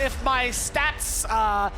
if my stats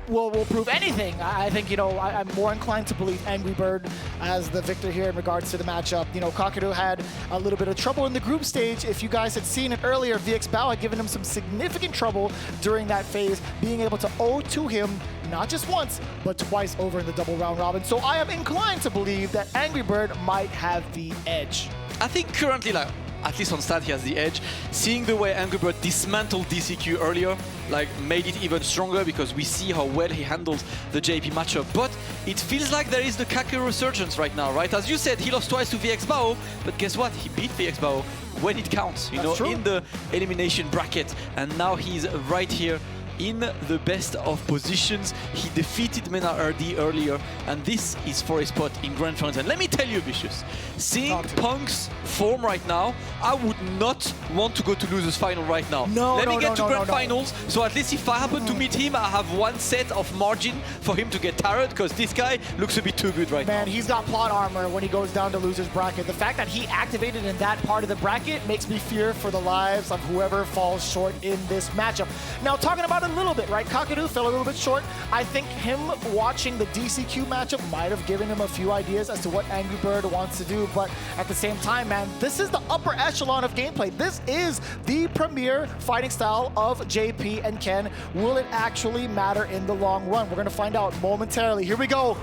will prove anything, I think, you know, I'm more inclined to believe Angry Bird as the victor here in regards to the matchup. You know, Kakeru had a little bit of trouble in the group stage. If you guys had seen it earlier, VX Bao had given him some significant trouble during that phase, being able to 0-2 him not just once, but twice over in the double round robin. So I am inclined to believe that Angry Bird might have the edge. I think currently, like, at least on stat, he has the edge. Seeing the way Angry Bird dismantled DCQ earlier, like, made it even stronger because we see how well he handles the JP matchup. But it feels like there is the Kakeru resurgence right now, right? As you said, he lost twice to VX Bao, but guess what? He beat VX Bao when it counts, you know, in the elimination bracket. And now he's right here in the best of positions. He defeated Mena RD earlier, and this is for a spot in Grand Finals. And let me tell you, Vicious, seeing Punk's form right now, I would not want to go to losers final right now. Let me get to Grand Finals, so at least if I happen to meet him, I have one set of margin for him to get tired, because this guy looks a bit too good right now. Man, he's got plot armor when he goes down to losers bracket. The fact that he activated in that part of the bracket makes me fear for the lives of whoever falls short in this matchup. Now, talking about a little bit, right? Kakeru fell a little bit short. I think him watching the DCQ matchup might have given him a few ideas as to what Angry Bird wants to do, but at the same time, man, this is the upper echelon of gameplay. This is the premier fighting style of JP and Ken. Will it actually matter in the long run? We're gonna find out momentarily. Here we go.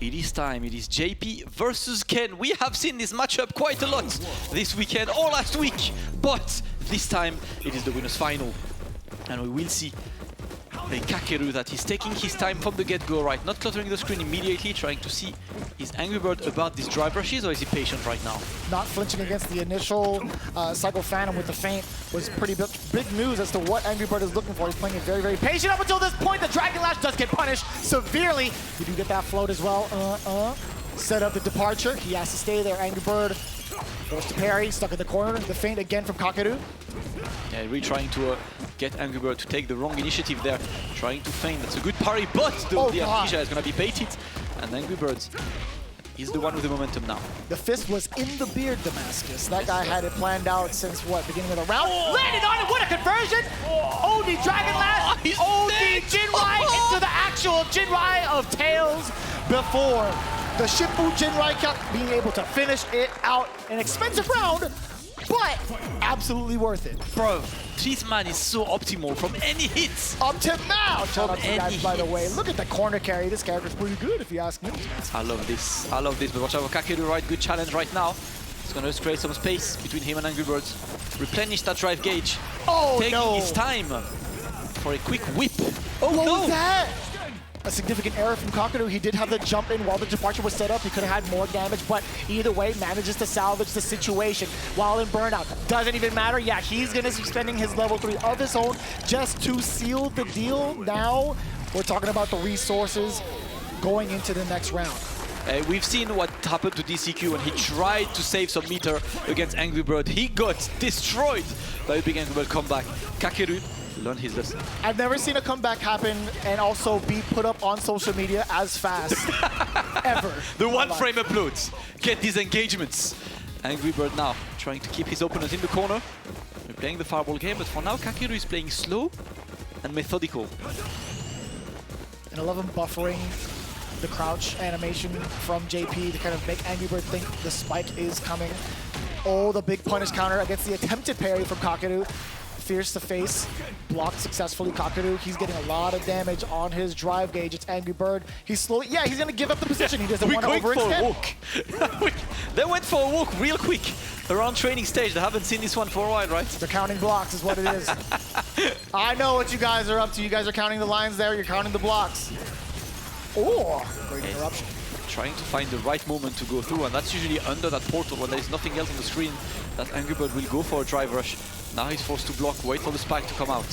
It is time. It is JP versus Ken. We have seen this matchup quite a lot this weekend or last week, but this time it is the winners final. And we will see a Kakeru that is taking his time from the get-go, right? Not cluttering the screen immediately, trying to see, is Angry Bird about these drive rushes or is he patient right now? Not flinching against the initial Psycho Phantom with the feint was pretty big news as to what Angry Bird is looking for. He's playing it very, very patient up until this point. The Dragon Lash does get punished severely. You do get that float as well. Set up the departure. He has to stay there. Angry Bird goes to parry, stuck in the corner. The feint again from Kakeru. Yeah, really trying to get Angry Bird to take the wrong initiative there. Trying to feint. That's a good parry, but the Amnesia is going to be baited. And Angry Bird is the one with the momentum now. The fist was in the beard, Damascus. That guy had it planned out since, what, beginning of the round? Landed on it! What a conversion! OD Dragon Lash! OD Jinrai into the actual Jinrai of Tails before the Shifu Jinrai Cut, being able to finish it out. An expensive round, but absolutely worth it. Bro, this man is so optimal from any hits. Optimal! Shout out to you guys, by the way. Look at the corner carry. This character's pretty good, if you ask me. I love this. I love this. But watch out for Kakeru, right? Good challenge right now. It's going to create some space between him and Angry Birds. Replenish that drive gauge. Taking his time for a quick whip. Oh, what was that? A significant error from Kakeru. He did have the jump in while the departure was set up. He could have had more damage, but either way, manages to salvage the situation while in burnout. Doesn't even matter. Yeah, he's going to be spending his level 3 of his own just to seal the deal. Now, we're talking about the resources going into the next round. We've seen what happened to DCQ when he tried to save some meter against Angry Bird. He got destroyed by a big Angry Bird comeback. Kakeru learned his lesson. I've never seen a comeback happen and also be put up on social media as fast, ever. The one-frame uploads. Get these engagements. Angry Bird now trying to keep his opponent in the corner. We're playing the fireball game, but for now, Kakeru is playing slow and methodical. And I love him buffering the crouch animation from JP to kind of make Angry Bird think the spike is coming. Oh, the big punish counter against the attempted parry from Kakeru. Fierce to face, blocked successfully. Kakeru, he's getting a lot of damage on his drive gauge. It's Angry Bird. He's slowly, yeah, he's gonna give up the position. He doesn't want to overextend. They went for a walk real quick around training stage. They haven't seen this one for a while, right? They're counting blocks is what it is. I know what you guys are up to. You guys are counting the lines there. You're counting the blocks. Oh, great interruption. Trying to find the right moment to go through, and that's usually under that portal when there is nothing else on the screen that Angry Bird will go for a drive rush. Now he's forced to block, wait for the spike to come out.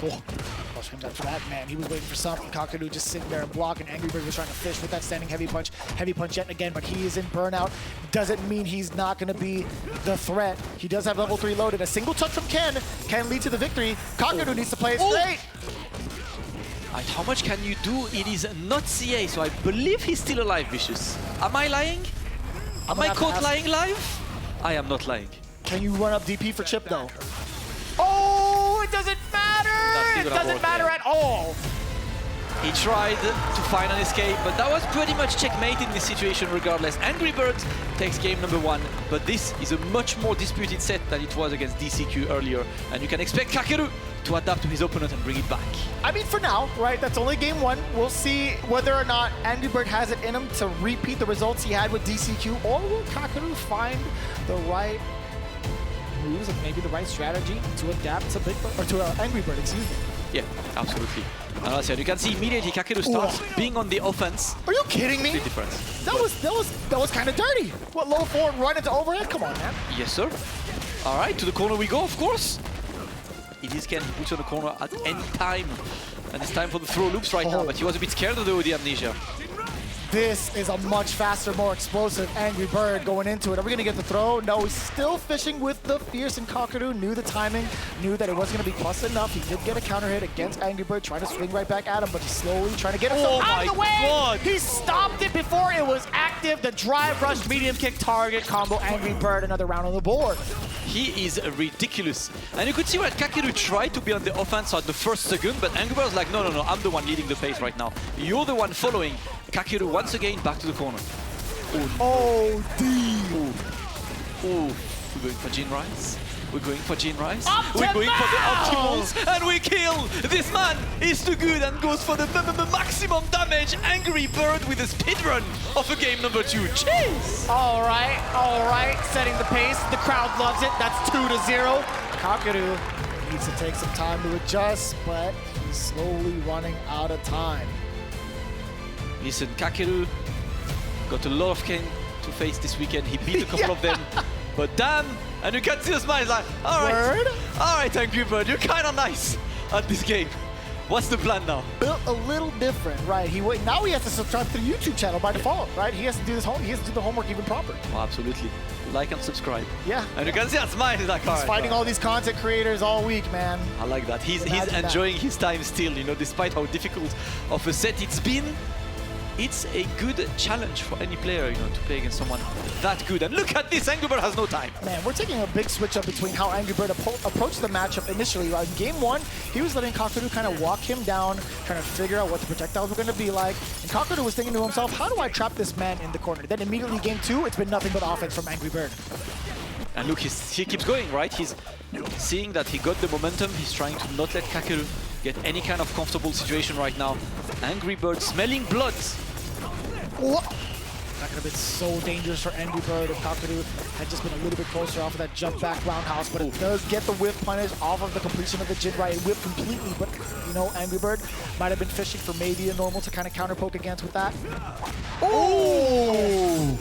Oh, after that, man, he was waiting for something. Kakeru just sitting there and blocking. Angry Bird was trying to fish with that standing heavy punch yet again, but he is in burnout. Doesn't mean he's not going to be the threat. He does have level 3 loaded. A single touch from Ken can lead to the victory. Kakeru needs to play it straight. How much can you do? It is not CA, so I believe he's still alive, Vicious. Am I lying? Am I caught lying live? I am not lying. Can you run up DP for Chip, though? Oh! doesn't matter at all. He tried to find an escape, but that was pretty much checkmate in this situation regardless. Angry Birds takes game number 1, but this is a much more disputed set than it was against DCQ earlier, and you can expect Kakeru to adapt to his opponent and bring it back. I mean, for now, right, that's only game 1. We'll see whether or not Angry Bird has it in him to repeat the results he had with DCQ, or will Kakeru find the right moves and maybe the right strategy to adapt to Angry Bird, excuse me. Yeah, absolutely. And as I said, you can see immediately Kakeru starts being on the offense. Are you kidding me? Big difference. That was kind of dirty. What, low forward run into overhead? Come on, man. Yes, sir. All right, to the corner we go, of course. It is Ken, he puts on the corner at any time. And it's time for the throw loops right now, but he was a bit scared of the amnesia. This is a much faster, more explosive Angry Bird going into it. Are we going to get the throw? No, he's still fishing with the fierce, and Kakeru knew the timing, knew that it wasn't going to be plus enough. He did get a counter hit against Angry Bird, trying to swing right back at him, but he's slowly trying to get himself out of the way. God. He stopped it before it was active. The drive rush, medium kick, target, combo, Angry Bird, another round on the board. He is ridiculous. And you could see what Kakeru tried to be on the offense at the first second, but Angry Bird was like, no, I'm the one leading the pace right now. You're the one following. Kakeru once again back to the corner. Oh, We're going for Gene Rice. We're going for Gene Rice. We're going for the optimals, and we kill. This man is too good and goes for the maximum damage. Angry Bird with a speedrun of a game number 2. Jeez! All right, setting the pace. The crowd loves it. That's 2-0. Kakeru needs to take some time to adjust, but he's slowly running out of time. Listen, Kakeru got a lot of Ken to face this weekend. He beat a couple of them, but damn, and you can see the smile. He's like, all right, Angry Bird, you're kind of nice at this game. What's the plan now? Built a little different, right? Now he has to subscribe to the YouTube channel by default, right? He has to do he has to do the homework even proper. Oh, absolutely. Like and subscribe. Yeah. And you can see that smile. He's like, he's fighting all these content creators all week, man. I like that. He's enjoying his time still, you know, despite how difficult of a set it's been. It's a good challenge for any player, you know, to play against someone that good. And look at this, Angry Bird has no time. Man, we're taking a big switch up between how Angry Bird approached the matchup initially. In game 1, he was letting Kakeru kind of walk him down, trying to figure out what the projectiles were going to be like. And Kakeru was thinking to himself, how do I trap this man in the corner? Then immediately game 2, it's been nothing but offense from Angry Bird. And look, he keeps going, right? He's seeing that he got the momentum. He's trying to not let Kakeru get any kind of comfortable situation right now. Angry Bird smelling blood. Whoa. That could have been so dangerous for Angry Bird if Kakeru had just been a little bit closer off of that jump back roundhouse, but it does get the whiff punish off of the completion of the Jin Right. It whipped completely, but you know, Angry Bird might have been fishing for maybe a normal to kind of counter poke against with that. Oh!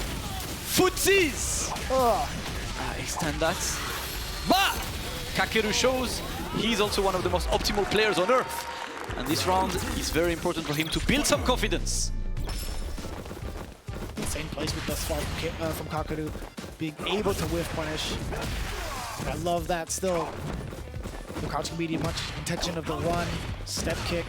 Footsies! Extend that. But Kakeru shows he's also one of the most optimal players on earth. And this round is very important for him to build some confidence. Insane placement thus far from Kakeru, being able to whiff punish. And I love that still. The crouching medium, much intention of the run, step kick.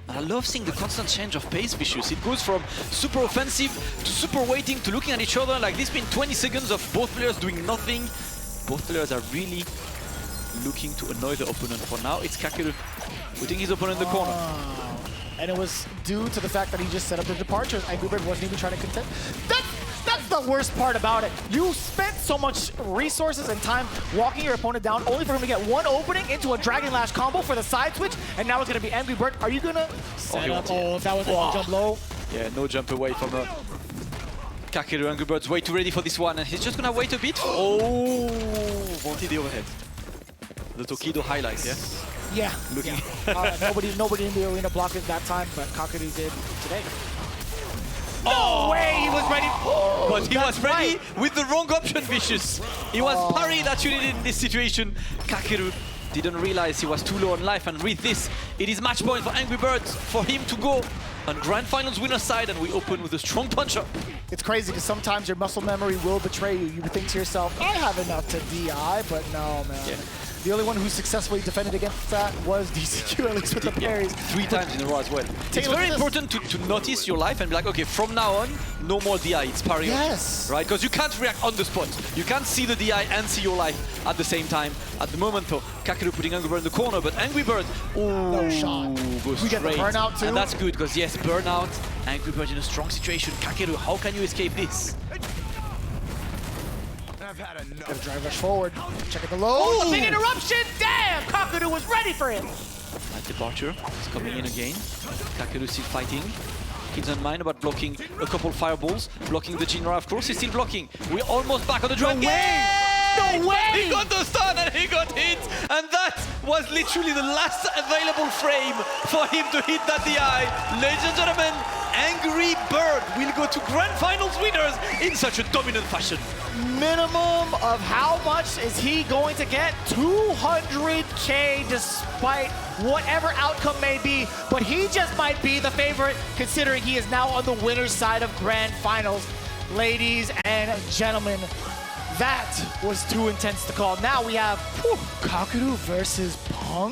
I love seeing the constant change of pace, Vicious. It goes from super offensive to super waiting to looking at each other. Like this been 20 seconds of both players doing nothing. Both players are really looking to annoy the opponent. For now, it's Kakeru putting his opponent in the corner. And it was due to the fact that he just set up the departures. Angry Bird wasn't even trying to contest. That's the worst part about it. You spent so much resources and time walking your opponent down only for him to get one opening into a Dragon Lash combo for the side switch, and now it's going to be Angry Bird. Are you going to set up? Oh, if that was a jump low. Yeah, no jump away from Kakeru. Angry Bird's way too ready for this one, and he's just going to wait a bit. Oh, wanted the overhead. The Tokido highlight, yeah? Yeah. Looking. Nobody in the arena blocked it that time, but Kakeru did today. No way he was ready. Oh, but he was ready with the wrong option, Vicious. It was parry that you needed in this situation. Kakeru didn't realize he was too low on life, and with this, it is match point for Angry Birds for him to go on Grand Finals winner's side, and we open with a strong punch-up. It's crazy because sometimes your muscle memory will betray you. You think to yourself, I have enough to DI, but no, man. Yeah. The only one who successfully defended against that was DCQ, at least with the parries. 3 times in a row as well. It's Taylor, very important to notice your life and be like, okay, from now on, no more DI, it's parry. Yes. Right? Because you can't react on the spot. You can't see the DI and see your life at the same time. At the moment, though, Kakeru putting Angry Bird in the corner, but Angry Bird, No shot. goes We get the straight. burnout too. And that's good, because yes, burnout, Angry Bird in a strong situation. Kakeru, how can you escape this? Gonna drive rush forward. Checking the low. The big interruption. Damn! Kakeru was ready for him. Nice departure. He's coming in again. Kakeru still fighting. He doesn't mind about blocking a couple fireballs. Blocking the Jinra, of course. He's still blocking. We're almost back on the dragon. No way! He got the stun and he got hit. And that was literally the last available frame for him to hit that DI. Ladies and gentlemen, Angry Bird will go to Grand Finals winners in such a dominant fashion. Minimum of how much is he going to get? 200K despite whatever outcome may be, but he just might be the favorite considering he is now on the winner's side of Grand Finals. Ladies and gentlemen, that was too intense to call. Now we have Kakeru versus Punk.